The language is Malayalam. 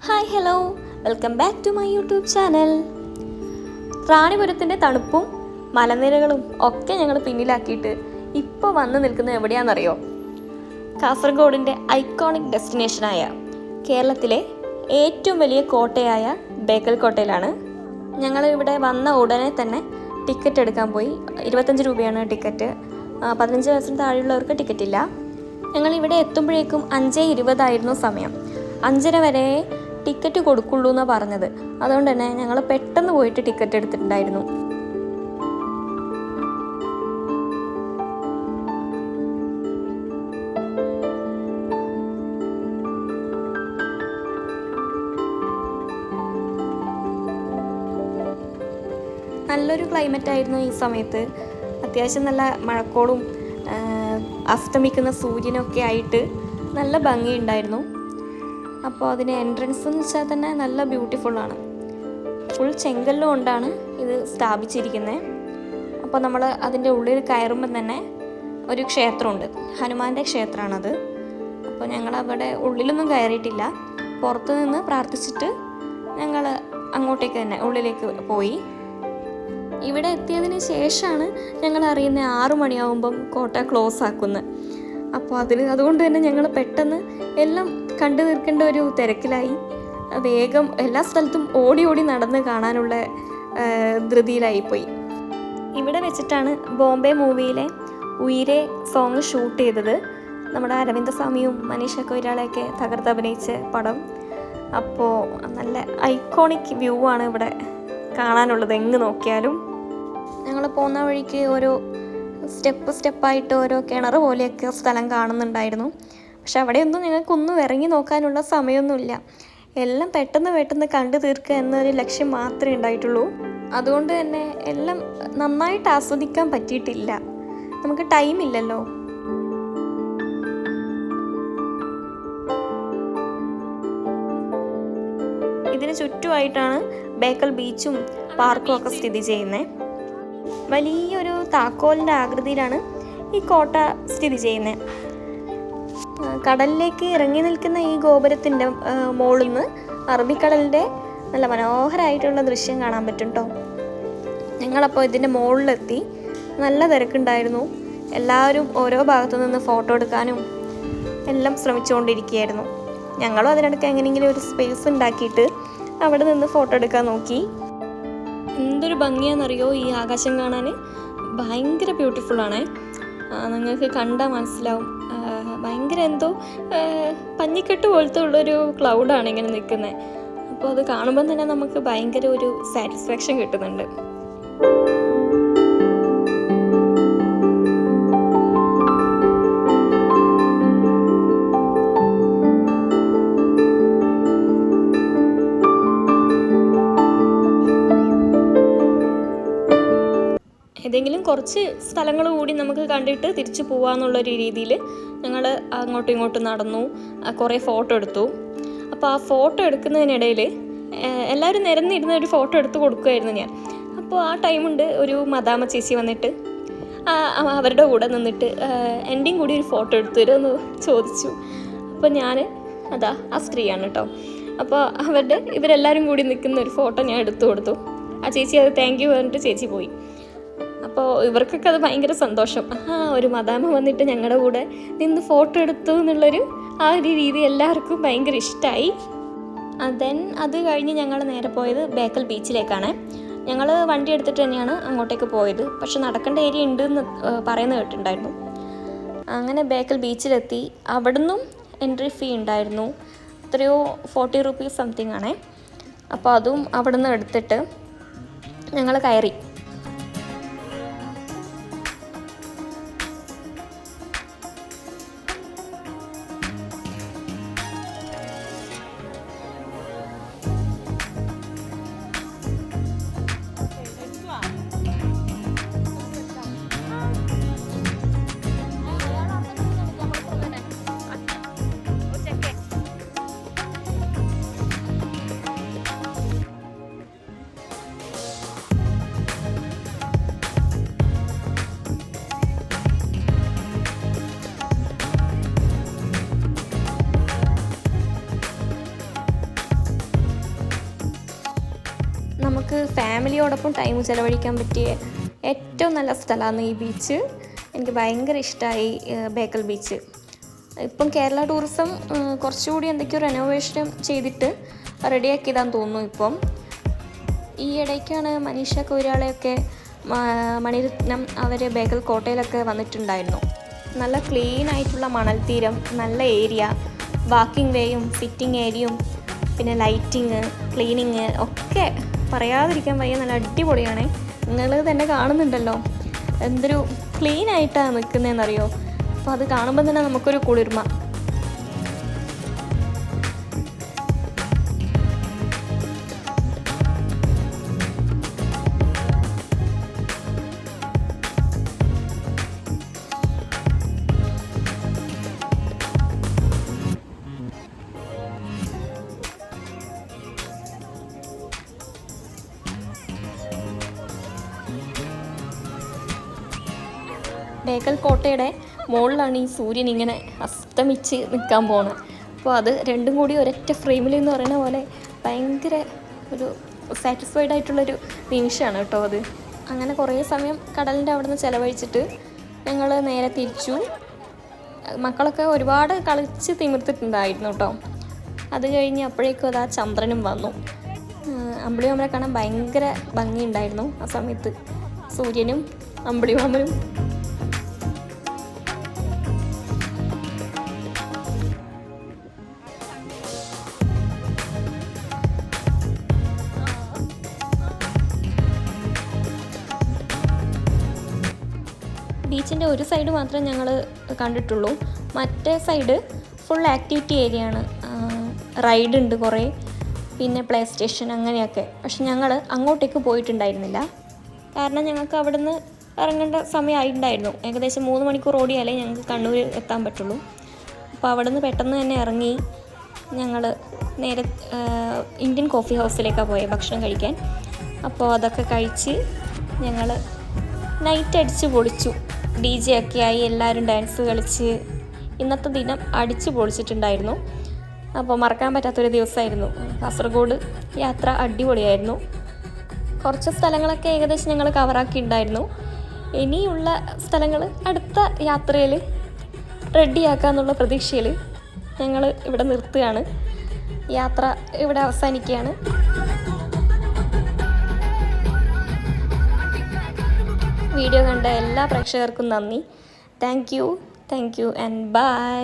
Hi hello, welcome back to my YouTube channel. റാണിപുരത്തിൻ്റെ തണുപ്പും മലനിരകളും ഒക്കെ ഞങ്ങൾ പിന്നിലാക്കിയിട്ട് ഇപ്പോൾ വന്ന് നിൽക്കുന്നത് എവിടെയാണെന്നറിയോ? കാസർഗോഡിൻ്റെ ഐക്കോണിക് ഡെസ്റ്റിനേഷനായ കേരളത്തിലെ ഏറ്റവും വലിയ കോട്ടയായ ബേക്കൽ കോട്ടയിലാണ്. ഞങ്ങൾ ഇവിടെ വന്ന ഉടനെ തന്നെ ടിക്കറ്റ് എടുക്കാൻ പോയി. 25 രൂപയാണ് ടിക്കറ്റ്. 15 വയസ്സിന് താഴെയുള്ളവർക്ക് ടിക്കറ്റ് ഇല്ല. ഞങ്ങൾ ഇവിടെ എത്തുമ്പോഴേക്കും 5:20 ആയിരുന്നു സമയം. 5:30 വരെ ടിക്കറ്റ് കൊടുക്കുള്ളൂ എന്നാണ് പറഞ്ഞത്. അതുകൊണ്ട് തന്നെ ഞങ്ങൾ പെട്ടെന്ന് പോയിട്ട് ടിക്കറ്റ് എടുത്തിട്ടുണ്ടായിരുന്നു. നല്ലൊരു ക്ലൈമറ്റ് ആയിരുന്നു ഈ സമയത്ത്. അത്യാവശ്യം നല്ല മഴക്കോളും അസ്തമിക്കുന്ന സൂര്യനൊക്കെ ആയിട്ട് നല്ല ഭംഗിയുണ്ടായിരുന്നു. അപ്പോൾ അതിന് എൻട്രൻസ് എന്ന് വെച്ചാൽ തന്നെ നല്ല ബ്യൂട്ടിഫുള്ളാണ്. ഫുൾ ചെങ്കല്ല് കൊണ്ടാണ് ഇത് സ്ഥാപിച്ചിരിക്കുന്നത്. അപ്പോൾ നമ്മൾ അതിൻ്റെ ഉള്ളിൽ കയറുമ്പം തന്നെ ഒരു ക്ഷേത്രമുണ്ട്, ഹനുമാൻ്റെ ക്ഷേത്രമാണത്. അപ്പോൾ ഞങ്ങൾ അവിടെ ഉള്ളിലൊന്നും കയറിയിട്ടില്ല. പുറത്തു നിന്ന് പ്രാർത്ഥിച്ചിട്ട് ഞങ്ങൾ അങ്ങോട്ടേക്ക് തന്നെ ഉള്ളിലേക്ക് പോയി. ഇവിടെ എത്തിയതിന് ശേഷമാണ് ഞങ്ങൾ അറിയുന്നത് 6 മണിയാവുമ്പം കോട്ട ക്ലോസ് ആക്കുന്നത്. അപ്പോൾ അതുകൊണ്ട് തന്നെ ഞങ്ങൾ പെട്ടെന്ന് എല്ലാം കണ്ടു തീർക്കേണ്ട ഒരു തിരക്കിലായി. വേഗം എല്ലാ സ്ഥലത്തും ഓടി ഓടി നടന്ന് കാണാനുള്ള ധൃതിയിലായിപ്പോയി. ഇവിടെ വെച്ചിട്ടാണ് ബോംബെ മൂവിയിലെ ഉയിരെ സോങ് ഷൂട്ട് ചെയ്തത്. നമ്മുടെ അരവിന്ദസ്വാമിയും മനീഷ കൊയ്രാളയൊക്കെ തകർത്തഭിനയിച്ച പടം. അപ്പോൾ നല്ല ഐക്കോണിക് വ്യൂ ആണ് ഇവിടെ കാണാനുള്ളത് എങ്ങ് നോക്കിയാലും. ഞങ്ങൾ പോകുന്ന വഴിക്ക് ഓരോ സ്റ്റെപ്പായിട്ട് ഓരോ കിണർ പോലെയൊക്കെ സ്ഥലം കാണുന്നുണ്ടായിരുന്നു. പക്ഷെ അവിടെയൊന്നും ഞങ്ങൾക്കൊന്നും ഇറങ്ങി നോക്കാനുള്ള സമയമൊന്നുമില്ല. എല്ലാം പെട്ടെന്ന് കണ്ടു തീർക്കുക എന്നൊരു ലക്ഷ്യം മാത്രമേ ഉണ്ടായിട്ടുള്ളൂ. അതുകൊണ്ട് തന്നെ എല്ലാം നന്നായിട്ട് ആസ്വദിക്കാൻ പറ്റിയിട്ടില്ല. നമുക്ക് ടൈമില്ലല്ലോ. ഇതിന് ചുറ്റുമായിട്ടാണ് ബേക്കൽ ബീച്ചും പാർക്കും ഒക്കെ സ്ഥിതി ചെയ്യുന്നത്. വലിയൊരു താക്കോലിൻ്റെ ആകൃതിയിലാണ് ഈ കോട്ട സ്ഥിതി ചെയ്യുന്നത്. കടലിലേക്ക് ഇറങ്ങി നിൽക്കുന്ന ഈ ഗോപുരത്തിൻ്റെ മുകളിൽ നിന്ന് അറബിക്കടലിൻ്റെ നല്ല മനോഹരമായിട്ടുള്ള ദൃശ്യം കാണാൻ പറ്റും കേട്ടോ. ഞങ്ങളപ്പോൾ ഇതിൻ്റെ മുകളിലെത്തി. നല്ല തിരക്കുണ്ടായിരുന്നു. എല്ലാവരും ഓരോ ഭാഗത്തു നിന്ന് ഫോട്ടോ എടുക്കാനും എല്ലാം ശ്രമിച്ചുകൊണ്ടിരിക്കുകയായിരുന്നു. ഞങ്ങളും അതിനിടയ്ക്ക് എങ്ങനെയെങ്കിലും ഒരു സ്പേസ് ഉണ്ടാക്കിയിട്ട് അവിടെ നിന്ന് ഫോട്ടോ എടുക്കാൻ നോക്കി. എന്തൊരു ഭംഗിയാണെന്നറിയോ ഈ ആകാശം കാണാൻ. ഭയങ്കര ബ്യൂട്ടിഫുള്ളാണ്. നിങ്ങൾക്ക് കണ്ടാൽ മനസ്സിലാവും. ഭയങ്കര എന്തോ പഞ്ഞിക്കെട്ട് പോലത്തെ ഉള്ളൊരു ക്ലൗഡാണ് ഇങ്ങനെ നിൽക്കുന്നത്. അപ്പോൾ അത് കാണുമ്പം തന്നെ നമുക്ക് ഭയങ്കര ഒരു സാറ്റിസ്ഫാക്ഷൻ കിട്ടുന്നുണ്ട്. ഏതെങ്കിലും കുറച്ച് സ്ഥലങ്ങൾ കൂടി നമുക്ക് കണ്ടിട്ട് തിരിച്ചു പോകാമെന്നുള്ളൊരു രീതിയിൽ ഞങ്ങൾ അങ്ങോട്ടും ഇങ്ങോട്ടും നടന്നു. കുറേ ഫോട്ടോ എടുത്തു. അപ്പോൾ ആ ഫോട്ടോ എടുക്കുന്നതിനിടയിൽ എല്ലാവരും നിരന്നിരുന്ന ഒരു ഫോട്ടോ എടുത്ത് കൊടുക്കുമായിരുന്നു ഞാൻ. അപ്പോൾ ആ ടൈമുണ്ട് ഒരു മദാമ ചേച്ചി വന്നിട്ട് അവരുടെ കൂടെ നിന്നിട്ട് എൻ്റെയും കൂടി ഒരു ഫോട്ടോ എടുത്തു തരുമെന്ന് ചോദിച്ചു. അപ്പോൾ ഞാൻ ആ സ്ത്രീയാണ് കേട്ടോ. അപ്പോൾ ഇവരെല്ലാവരും കൂടി നിൽക്കുന്ന ഒരു ഫോട്ടോ ഞാൻ എടുത്തു കൊടുത്തു. ആ ചേച്ചി അത് താങ്ക് യു പറഞ്ഞിട്ട് ചേച്ചി പോയി. അപ്പോൾ ഇവർക്കൊക്കെ അത് ഭയങ്കര സന്തോഷം. ഒരു മദാമ വന്നിട്ട് ഞങ്ങളുടെ കൂടെ നിന്ന് ഫോട്ടോ എടുത്തു എന്നുള്ളൊരു ആ ഒരു രീതി എല്ലാവർക്കും ഭയങ്കര ഇഷ്ടമായി. അത് കഴിഞ്ഞ് ഞങ്ങൾ നേരെ പോയത് ബേക്കൽ ബീച്ചിലേക്കാണ്. ഞങ്ങൾ വണ്ടി എടുത്തിട്ട് തന്നെയാണ് അങ്ങോട്ടേക്ക് പോയത്. പക്ഷെ നടക്കേണ്ട ഏരിയ ഉണ്ട് എന്ന് പറയുന്നത് കേട്ടിട്ടുണ്ടായിരുന്നു. അങ്ങനെ ബേക്കൽ ബീച്ചിലെത്തി. അവിടുന്നും എൻട്രി ഫീ ഉണ്ടായിരുന്നു. എത്രയോ 40 റുപ്പീസ് സംതിങ് ആണേ. അപ്പോൾ അതും അവിടുന്ന് എടുത്തിട്ട് ഞങ്ങൾ കയറി. നമുക്ക് ഫാമിലിയോടൊപ്പം ടൈം ചിലവഴിക്കാൻ പറ്റിയ ഏറ്റവും നല്ല സ്ഥലമാണ് ഈ ബീച്ച്. എനിക്ക് ഭയങ്കര ഇഷ്ടമായി ബേക്കൽ ബീച്ച്. ഇപ്പം കേരള ടൂറിസം കുറച്ചുകൂടി എന്തൊക്കെയോ റെനോവേഷൻ ചെയ്തിട്ട് റെഡിയാക്കിയതാന്ന് തോന്നുന്നു. ഇപ്പം ഈ ഇടയ്ക്കാണ് മനീഷ കൊയ്രാളയൊക്കെ മണിരത്നം അവർ ബേക്കൽ കോട്ടയിലൊക്കെ വന്നിട്ടുണ്ടായിരുന്നു. നല്ല ക്ലീൻ ആയിട്ടുള്ള മണൽ തീരം, നല്ല ഏരിയ, വാക്കിംഗ് വേയും സിറ്റിംഗ് ഏരിയയും പിന്നെ ലൈറ്റിങ്, ക്ലീനിങ് ഒക്കെ പറയാതിരിക്കാൻ വയ്യ. നല്ല അടിപൊളിയാണ്. നിങ്ങൾ തന്നെ കാണുന്നുണ്ടല്ലോ എന്തൊരു ക്ലീൻ ആയിട്ടാണ് നിൽക്കുന്നതെന്നറിയോ. അപ്പോൾ അത് കാണുമ്പോൾ തന്നെ നമുക്കൊരു കുളിർമ. ബേക്കൽ കോട്ടയുടെ മുകളിലാണ് ഈ സൂര്യൻ ഇങ്ങനെ അസ്തമിച്ച് നിൽക്കാൻ പോകുന്നത്. അപ്പോൾ അത് രണ്ടും കൂടി ഒരൊറ്റ ഫ്രെയിമിൽ എന്ന് പറയുന്ന പോലെ ഭയങ്കര ഒരു സാറ്റിസ്ഫൈഡ് ആയിട്ടുള്ളൊരു നിമിഷമാണ് കേട്ടോ അത്. അങ്ങനെ കുറേ സമയം കടലിൻ്റെ അവിടെ നിന്ന് ചിലവഴിച്ചിട്ട് ഞങ്ങൾ നേരെ തിരിച്ചു. മക്കളൊക്കെ ഒരുപാട് കളിച്ച് തിമിർത്തിട്ടുണ്ടായിരുന്നു കേട്ടോ. അത് കഴിഞ്ഞ് അപ്പോഴേക്കും അത് ആ ചന്ദ്രനും വന്നു. അമ്പിളിമാമനെ കാണാൻ ഭയങ്കര ഭംഗിയുണ്ടായിരുന്നു ആ സമയത്ത്, സൂര്യനും അമ്പിളിമാമനും. ബീച്ചിൻ്റെ ഒരു സൈഡ് മാത്രമേ ഞങ്ങൾ കണ്ടിട്ടുള്ളൂ. മറ്റേ സൈഡ് ഫുൾ ആക്ടിവിറ്റി ഏരിയ ആണ്. റൈഡ് ഉണ്ട് കുറേ, പിന്നെ പ്ലേ സ്റ്റേഷൻ അങ്ങനെയൊക്കെ. പക്ഷെ ഞങ്ങൾ അങ്ങോട്ടേക്ക് പോയിട്ടുണ്ടായിരുന്നില്ല. കാരണം ഞങ്ങൾക്ക് അവിടെ നിന്ന് ഇറങ്ങേണ്ട സമയമായിട്ടുണ്ടായിരുന്നു. ഏകദേശം 3 മണിക്കൂർ ഓടിയാലേ ഞങ്ങൾക്ക് കണ്ണൂർ എത്താൻ പറ്റുള്ളൂ. അപ്പോൾ അവിടെ നിന്ന് പെട്ടെന്ന് തന്നെ ഇറങ്ങി ഞങ്ങൾ നേരെ ഇന്ത്യൻ കോഫി ഹൗസിലേക്കാണ് പോയത് ഭക്ഷണം കഴിക്കാൻ. അപ്പോൾ അതൊക്കെ കഴിച്ച് ഞങ്ങൾ നൈറ്റ് അടിച്ച് പൊളിച്ചു. DJ ഒക്കെ ആയി എല്ലാവരും ഡാൻസ് കളിച്ച് ഇന്നത്തെ ദിനം അടിച്ച് പൊളിച്ചിട്ടുണ്ടായിരുന്നു. അപ്പോൾ മറക്കാൻ പറ്റാത്തൊരു ദിവസമായിരുന്നു. കാസർഗോഡ് യാത്ര അടിപൊളിയായിരുന്നു. കുറച്ച് സ്ഥലങ്ങളൊക്കെ ഏകദേശം ഞങ്ങൾ കവറാക്കിയിട്ടുണ്ടായിരുന്നു. ഇനിയുള്ള സ്ഥലങ്ങൾ അടുത്ത യാത്രയിൽ റെഡിയാക്കാമെന്നുള്ള പ്രതീക്ഷയിൽ ഞങ്ങൾ ഇവിടെ നിർത്തുകയാണ്. യാത്ര ഇവിടെ അവസാനിക്കുകയാണ്. വീഡിയോ കണ്ട എല്ലാ പ്രേക്ഷകർക്കും നന്ദി. Thank you and by.